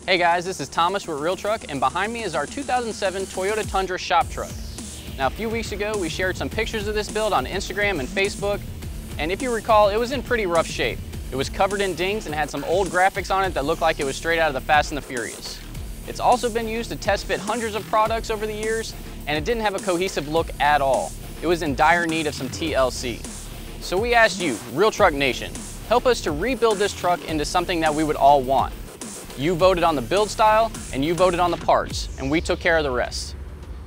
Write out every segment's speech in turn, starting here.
Hey guys, this is Thomas with RealTruck, and behind me is our 2007 Toyota Tundra shop truck. Now a few weeks ago we shared some pictures of this build on Instagram and Facebook, and if you recall, it was in pretty rough shape. It was covered in dings and had some old graphics on it that looked like it was straight out of the Fast and the Furious. It's also been used to test fit hundreds of products over the years, and it didn't have a cohesive look at all. It was in dire need of some TLC. So we asked you, RealTruck Nation, help us to rebuild this truck into something that we would all want. You voted on the build style, and you voted on the parts, and we took care of the rest.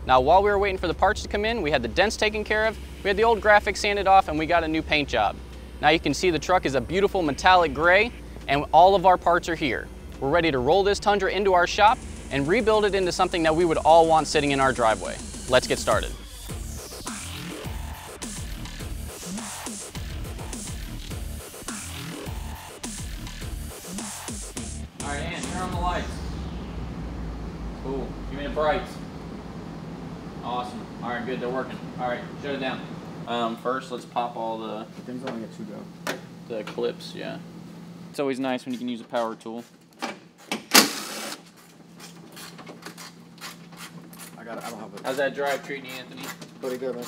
Now, while we were waiting for the parts to come in, we had the dents taken care of, we had the old graphics sanded off, and we got a new paint job. Now you can see the truck is a beautiful metallic gray, and all of our parts are here. We're ready to roll this Tundra into our shop and rebuild it into something that we would all want sitting in our driveway. Let's get started. All right, Ann, turn on the lights. Cool, give me the brights. Awesome, all right, good, they're working. All right, shut it down. First, let's pop all the things only get 2 go. The clips, yeah. It's always nice when you can use a power tool. I don't have it. How's that drive treating you, Anthony? Pretty good, man.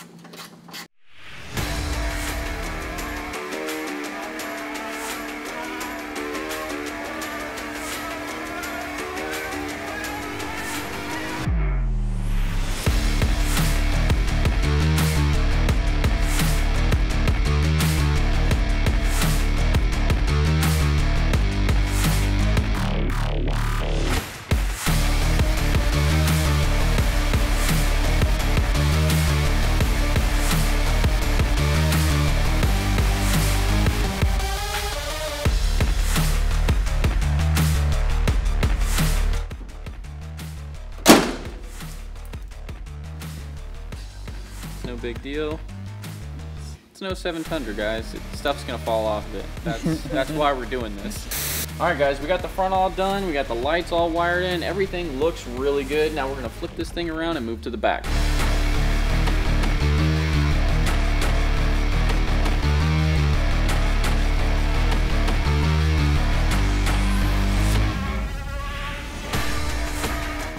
No big deal. It's no 7 Tundra, guys. Stuff's gonna fall off of it. That's why we're doing this. All right, guys, we got the front all done. We got the lights all wired in. Everything looks really good. Now we're gonna flip this thing around and move to the back.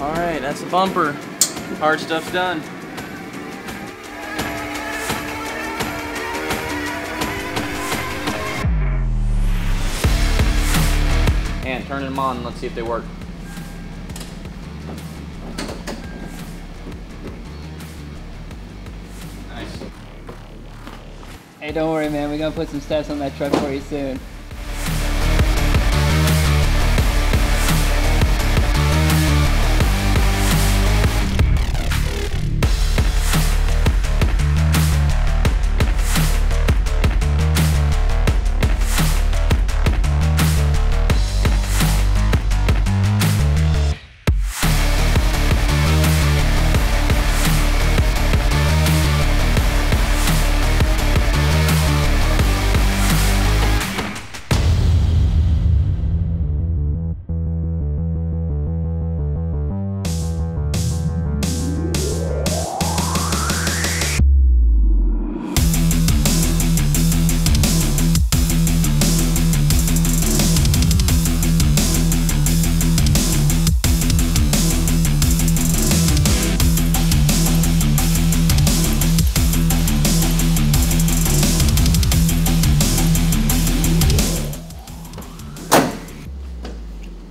All right, that's the bumper. Hard stuff's done. And turn them on and let's see if they work. Nice. Hey, don't worry, man. We're gonna put some stats on that truck for you soon.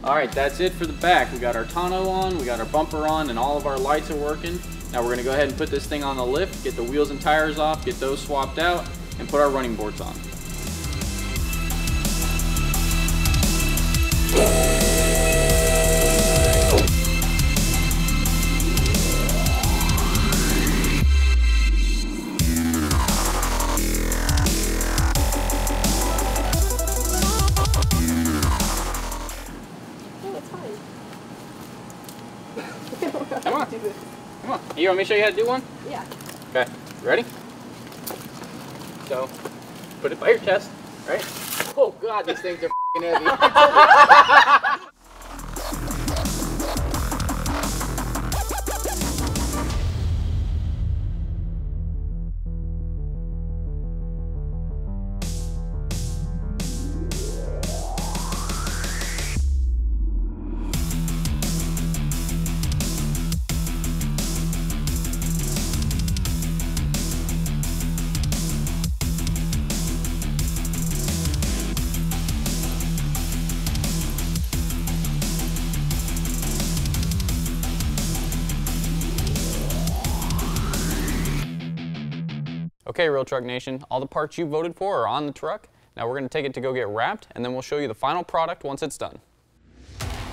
All right, that's it for the back. We got our tonneau on, we got our bumper on, and all of our lights are working. Now we're gonna go ahead and put this thing on the lift, get the wheels and tires off, get those swapped out, and put our running boards on. Come on. Come on. You want me to show you how to do one? Yeah. Okay. Ready? So, put it by your chest, right? Oh God, these things are f***ing heavy. Okay, Real Truck Nation, all the parts you voted for are on the truck. Now we're going to take it to go get wrapped, and then we'll show you the final product once it's done.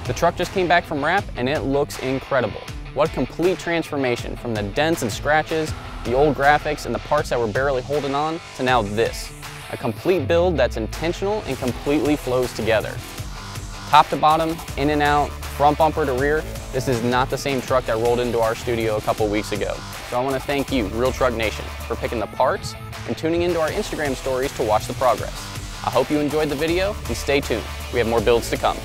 The truck just came back from wrap, and it looks incredible. What a complete transformation from the dents and scratches, the old graphics, and the parts that were barely holding on, to now this. A complete build that's intentional and completely flows together. Top to bottom, in and out, front bumper to rear, this is not the same truck that rolled into our studio a couple weeks ago. So I want to thank you, Real Truck Nation, for picking the parts and tuning into our Instagram stories to watch the progress. I hope you enjoyed the video, and stay tuned. We have more builds to come.